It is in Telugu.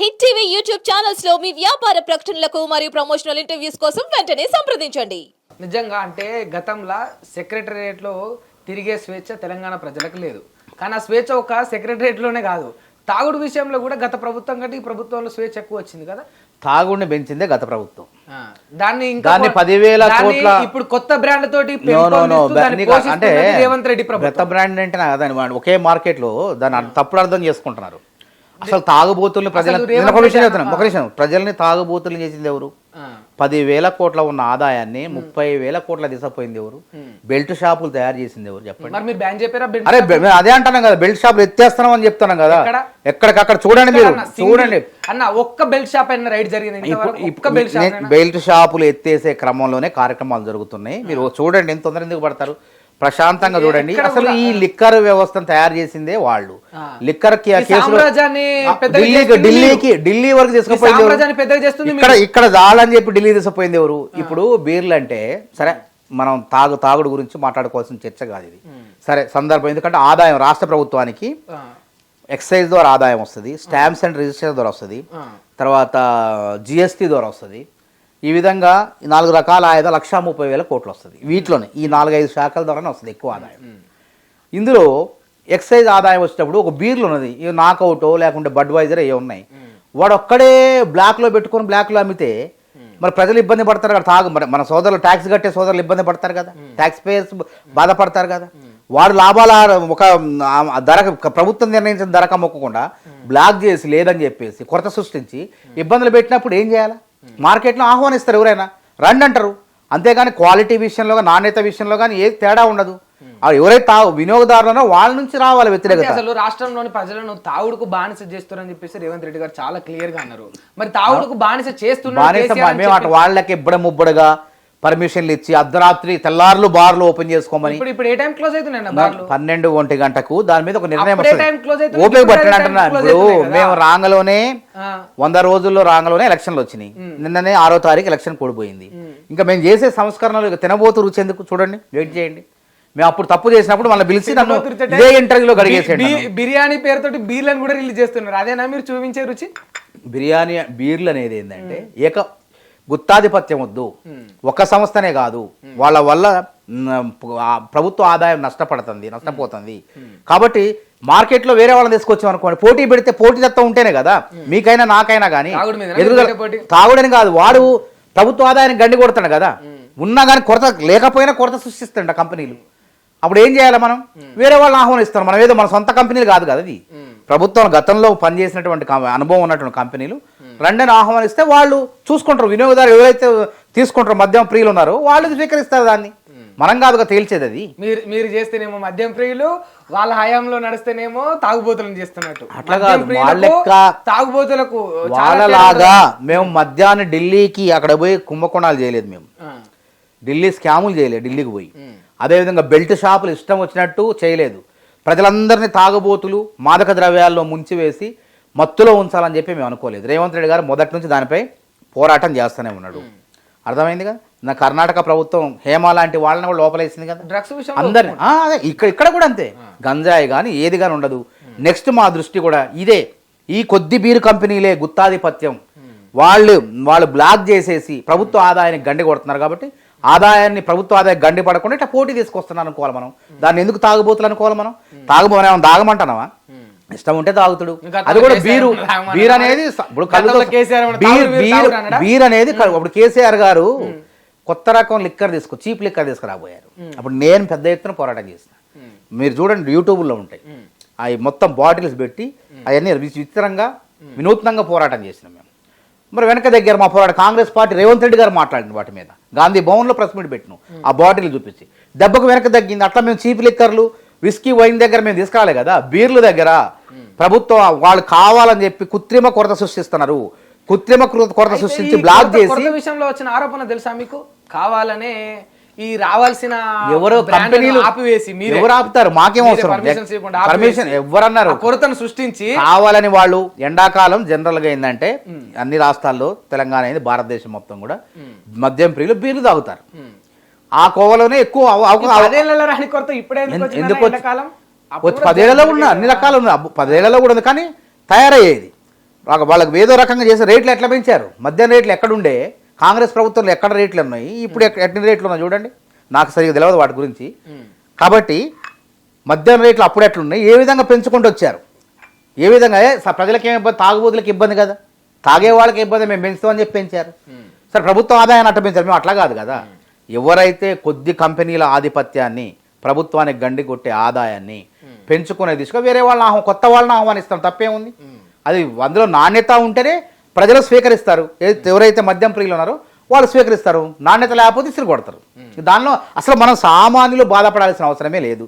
హిట్ టీవీ యూట్యూబ్ ఛానల్స్ లో మీ వ్యాపార ప్రకటనలకు మరియు ప్రమోషనల్ ఇంటర్వ్యూస్ కోసం వెంటనే సంప్రదించండి. నిజంగా అంటే గతంలో సెక్రటరియట్లో తిరిగే స్వేచ్ఛ తెలంగాణ ప్రజలకు లేదు. కానీ ఆ స్వేచ్ఛ ఒక సెక్రటరియట్లోనే కాదు, తాగుడు విషయంలో కూడా గత ప్రభుత్వం కంటే ఈ ప్రభుత్వంలో స్వేచ్ఛ ఎక్కువ వచ్చింది కదా. తాగుడిని పెంచిందే గత ప్రభుత్వం. దాన్ని 10,000 కోట్ల ఇప్పుడు కొత్త బ్రాండ్ తోటి అంటే రేవంత్ రెడ్డి ప్రభుత్వం గత బ్రాండ్ అంటే దాని ఒకే మార్కెట్ లో దాన్ని తప్పుడు అర్థం చేసుకుంటున్నారు. అసలు తాగుబోతుల్ని ప్రజల్ని తాగుబోతులు చేసింది ఎవరు? 10,000 కోట్ల ఉన్న ఆదాయాన్ని 30,000 కోట్ల దిశపోయింది ఎవరు? బెల్ట్ షాపులు తయారు చేసింది ఎవరు చెప్పండి. అరే అదే అంటున్నాం కదా, బెల్ట్ షాపులు ఎత్తేస్తున్నాం అని చెప్తున్నాం కదా. ఎక్కడికక్కడ చూడండి, మీరు చూడండి అన్న, ఒక్క బెల్ట్ షాప్ అయినా రైడ్ జరిగింది. బెల్ట్ షాపులు ఎత్తేసే క్రమంలోనే కార్యక్రమాలు జరుగుతున్నాయి. మీరు చూడండి, ఎంత తొందర ఎందుకు పడతారు? ప్రశాంతంగా చూడండి. అసలు ఈ లిక్కర్ వ్యవస్థను తయారు చేసిందే వాళ్ళు. లిక్కర్ ఢిల్లీ వరకు తీసుకుపోయింది, ఇక్కడ చాలని చెప్పి ఢిల్లీ తీసుకుపోయింది ఎవరు? ఇప్పుడు బీర్లు అంటే సరే, మనం తాగుడు గురించి మాట్లాడుకోవాల్సిన చర్చ కాదు ఇది. సరే సందర్భం, ఎందుకంటే ఆదాయం రాష్ట్ర ప్రభుత్వానికి ఎక్సైజ్ ద్వారా ఆదాయం వస్తుంది, స్టాంప్స్ అండ్ రిజిస్ట్రేషన్ ద్వారా వస్తుంది, తర్వాత జిఎస్టీ ద్వారా వస్తుంది. ఈ విధంగా 4 రకాల ఆదాయం 1,30,000 కోట్లు వస్తుంది. వీటిలోనే ఈ 4-5 శాఖల ద్వారానే వస్తుంది ఎక్కువ ఆదాయం. ఇందులో ఎక్సైజ్ ఆదాయం వచ్చేటప్పుడు ఒక బీర్లు ఉన్నది, ఇవి నాకౌటో లేకుంటే బడ్వైజర్ ఏ ఉన్నాయి, వాడు ఒక్కడే బ్లాక్లో పెట్టుకొని బ్లాక్లో అమ్మితే మరి ప్రజలు ఇబ్బంది పడతారు కదా. మరి మన సోదరులు ట్యాక్స్ కట్టే సోదరులు ఇబ్బంది పడతారు కదా, ట్యాక్స్ పేయర్స్ బాధపడతారు కదా. వాడు లాభాల ఒక ధర ప్రభుత్వం నిర్ణయించిన ధరకు అమ్మకుండా బ్లాక్ చేసి లేదని చెప్పేసి కొరత సృష్టించి ఇబ్బందులు పెట్టినప్పుడు ఏం చేయాలి? మార్కెట్లో ఆహ్వానిస్తారు, ఎవరైనా రండి అంటారు. అంతేగాని క్వాలిటీ విషయంలో కానీ నాణ్యత విషయంలో కానీ ఏ తేడా ఉండదు. ఎవరైతే వినియోగదారులనో వాళ్ళ నుంచి రావాలి వ్యతిరేకత. అసలు రాష్ట్రంలోని ప్రజలను తాగుడుకు బానిస చేస్తున్నారని చెప్పేసి రేవంత్ రెడ్డి గారు చాలా క్లియర్ గా అన్నారు. మరి తాగుడుకు బానిస చేస్తున్నారు వాళ్ళకి ముబ్బడుగా పర్మిషన్లు ఇచ్చి అర్ధరాత్రి తెల్లార్లు బార్లు ఓపెన్ చేసుకోమని. ఇప్పుడు ఏ టైం క్లోజ్ అవుతున్నాయి? 12-1 గంటకు దాని మీద ఒక నిర్ణయం ఓపిక పట్టిన అంటున్నా. ఇప్పుడు మేము రాంగలోనే 100 రోజుల్లో రాంగలోనే ఎలక్షన్లు వచ్చినాయి. నిన్ననే 6వ తారీఖు ఎలక్షన్ కూడిపోయింది. ఇంకా మేము చేసే సంస్కరణలు తినబోతు రుచి ఎందుకు? చూడండి, వెయిట్ చేయండి. మేము అప్పుడు తప్పు చేసినప్పుడు మళ్ళీ పిలిచి నన్ను ఇదే ఇంటర్వ్యూలో గడిగేసేయండి. బిర్యానీ పేరుతోటి బీర్లను కూడా రిలీజ్ చేస్తున్నారు. అదేనా మీరు చూపించే రుచి? బీర్లు అనేది ఏంటంటే గుత్తాధిపత్యం వద్దు, ఒక సంస్థనే కాదు, వాళ్ళ వల్ల ప్రభుత్వ ఆదాయం నష్టపోతుంది. కాబట్టి మార్కెట్లో వేరే వాళ్ళని తీసుకొచ్చాం అనుకోండి, పోటీ పెడితే పోటీతత్వం ఉంటేనే కదా మీకైనా నాకైనా కానీ. తాగుడని కాదు, వాడు ప్రభుత్వ ఆదాయాన్ని గండి కొడతాడు కదా. ఉన్నా కానీ కొరత లేకపోయినా కొరత సృష్టిస్తాడు కంపెనీలు. అప్పుడు ఏం చేయాలి? మనం వేరే వాళ్ళని ఆహ్వానిస్తాం. మనం ఏదో మన సొంత కంపెనీలు కాదు కదా, అది ప్రభుత్వం గతంలో పనిచేసినటువంటి అనుభవం ఉన్నటువంటి కంపెనీలు రెండని ఆహ్వానిస్తే వాళ్ళు చూసుకుంటారు. వినియోగదారు ఎవరైతే తీసుకుంటారో మద్యం ప్రియులు ఉన్నారో వాళ్ళు స్వీకరిస్తారు. దాన్ని మనం కాదుగా తేల్చేది. అది మీరు చేస్తేనేమో మద్యం ప్రియులు, వాళ్ళ హయాంలో నడిస్తేనేమో తాగుబోతులను చేస్తున్నట్టు. అట్లా కాదు, తాగుబోతులకు వాళ్ళలాగా మేము మద్యాన్ని ఢిల్లీకి అక్కడ పోయి కుంభకోణాలు చేయలేదు, మేము ఢిల్లీ స్కాములు చేయలేదు ఢిల్లీకి పోయి. అదేవిధంగా బెల్ట్ షాపులు ఇష్టం వచ్చినట్టు చేయలేదు. ప్రజలందరినీ తాగుబోతులు మాదక ద్రవ్యాల్లో ముంచివేసి మత్తులో ఉంచాలని చెప్పి మేము అనుకోలేదు. రేవంత్ రెడ్డి గారు మొదటి నుంచి దానిపై పోరాటం చేస్తూనే ఉన్నాడు. అర్థమైంది కదా. నా కర్ణాటక ప్రభుత్వం హేమ లాంటి వాళ్ళని కూడా లోపలేసింది కదా డ్రగ్స్ విషయం అందరినీ. అదే ఇక్కడ కూడా అంతే, గంజాయి కానీ ఏది కానీ ఉండదు. నెక్స్ట్ మా దృష్టి కూడా ఇదే, ఈ కొద్ది బీరు కంపెనీలే గుత్తాధిపత్యం. వాళ్ళు బ్లాక్ చేసేసి ప్రభుత్వ ఆదాయాన్ని గండి కొడుతున్నారు. కాబట్టి ఆదాయాన్ని ప్రభుత్వ ఆదాయం గండి పడకుండా ఇట్లా పోటీ తీసుకొస్తున్నారు అనుకోవాలి మనం. దాన్ని ఎందుకు తాగుబోతులు అనుకోవాలి మనం? మనం తాగమంటున్నావా? ఇష్టం ఉంటే తాగుతాడు. అది కూడా బీర్ అనేది ఇప్పుడు బీర్ అనేది ఇప్పుడు కేసీఆర్ గారు కొత్త రకం లిక్కర్ చీప్ లిక్కర్ తీసుకురాబోయారు. అప్పుడు నేను పెద్ద ఎత్తున పోరాటం చేసిన. మీరు చూడండి, యూట్యూబ్లో ఉంటాయి. అవి మొత్తం బాటిల్స్ పెట్టి అవన్నీ విచిత్రంగా వినూత్నంగా పోరాటం చేసినాం మేము. మరి వెనక దగ్గర మా పోరాటం కాంగ్రెస్ పార్టీ రేవంత్ రెడ్డి గారు మాట్లాడింది వాటి మీద. గాంధీ భవన్లో ప్రెస్ మీట్ పెట్టినాం, ఆ బాటిల్ చూపించి దెబ్బకు వెనక తగ్గింది. అట్లా మేము చీప్ లిక్కర్లు విస్కీ వైన్ దగ్గర మేము తీసుకురాలే కదా. బీర్లు దగ్గర ప్రభుత్వం వాళ్ళు కావాలని చెప్పి కృత్రిమ కొరత సృష్టిస్తున్నారు. కృత్రిమ కొరత సృష్టించి బ్లాక్ చేసి విషయంలో వచ్చిన ఆరోపణ తెలుసా మీకు? కావాలనే ఈ రావాల్సిన ఎవరో కంపెనీలు ఆపివేసి ఎవరు ఆపుతారు? మాకేం అవసరం పర్మిషన్? ఎవరన్నారు? కొరతను సృష్టించి కావాలని వాళ్ళు. ఎండాకాలం జనరల్ గా ఏంటంటే అన్ని రాష్ట్రాల్లో, తెలంగాణ అయింది, భారతదేశం మొత్తం కూడా మద్యం ప్రియులు బీర్లు తాగుతారు. ఆ కోవలోనే ఎక్కువ ఎందుకు 10 ఏళ్లలో ఉన్న అన్ని రకాలు ఉన్నాయి. 10 ఏళ్లలో కూడా ఉంది, కానీ తయారయ్యేది వాళ్ళకి ఏదో రకంగా చేసే రేట్లు ఎట్లా పెంచారు? మద్యం రేట్లు ఎక్కడుండే? కాంగ్రెస్ ప్రభుత్వంలో ఎక్కడ రేట్లు ఉన్నాయి, ఇప్పుడు ఎన్ని రేట్లు ఉన్నాయి చూడండి. నాకు సరిగ్గా తెలియదు వాటి గురించి. కాబట్టి మద్యం రేట్లు అప్పుడు ఎట్లున్నాయి, ఏ విధంగా పెంచుకుంటూ వచ్చారు, ఏ విధంగా ప్రజలకి ఏమి ఇబ్బంది, తాగుబోతులకు ఇబ్బంది కదా, తాగే వాళ్ళకి ఇబ్బంది, మేము పెంచుతామని చెప్పి పెంచారు. సరే ప్రభుత్వం ఆదాయాన్ని అట్ట పెంచారు, మేము అట్లా కాదు కదా. ఎవరైతే కొద్ది కంపెనీల ఆధిపత్యాన్ని, ప్రభుత్వానికి గండి కొట్టే ఆదాయాన్ని పెంచుకునే దిశగా వేరే వాళ్ళని కొత్త వాళ్ళని ఆహ్వానిస్తాం, తప్పేముంది? అది అందులో నాణ్యత ఉంటేనే ప్రజలు స్వీకరిస్తారు. ఎవరైతే మద్యం ప్రియులు ఉన్నారో వాళ్ళు స్వీకరిస్తారు, నాణ్యత లేకపోతే ఇసురు కొడతారు. దానిలో అసలు మనం సామాన్యులు బాధపడాల్సిన అవసరమే లేదు.